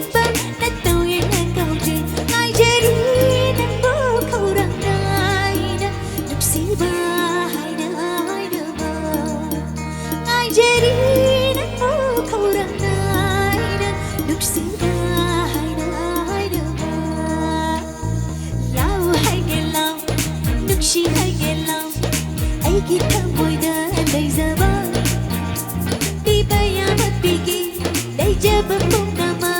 nuksamba natauye nangauje ngaijari nambo khaurangaina nuksiba haina haina ba ngaijari nambo khaurangaina nuksiba haina haina ba Lao haige lao nukshi haige lao aigi thamoida leizaba Bibaya mapigi leijaba pungama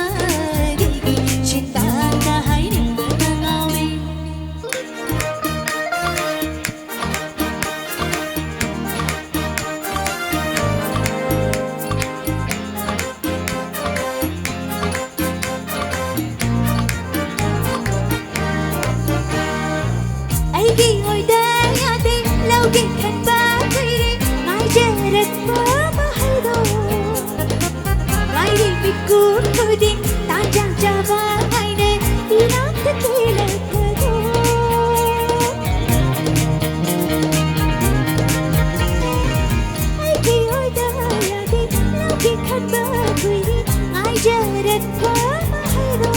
gigi cinta na haini banangawi aigi oida yade laugi khanba kairi ngai jarat ma mahaido ngai ri bikun kuding tanjang jaba haine inat tekile kado aigi oida yade laugi khanba kairi ngai jarat ma mahaido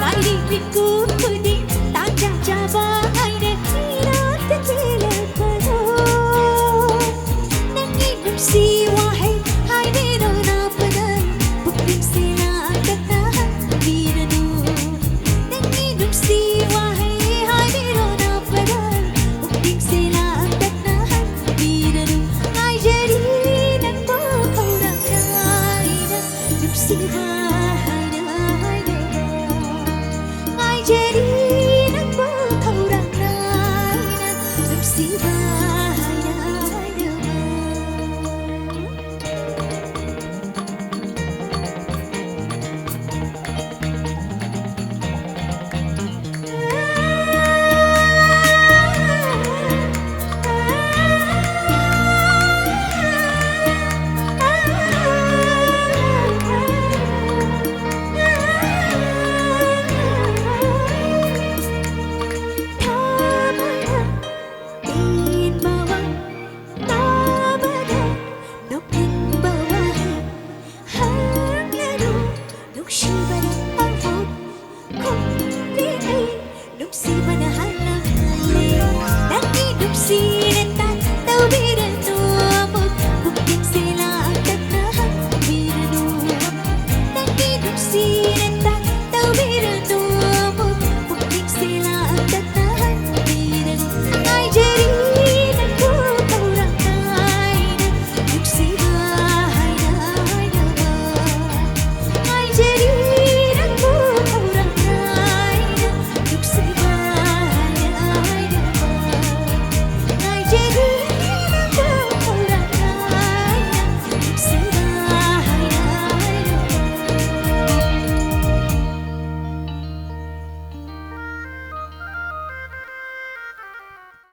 ngai ri bikun kuding tanjang jaba haine inat tekile kado nangi numsi wahai haine rona padan bukling sila katahan biranu nangi numsi wahai haine rona padan bukling sila katahan biranu ngai jari nang bo khaurangaina numsi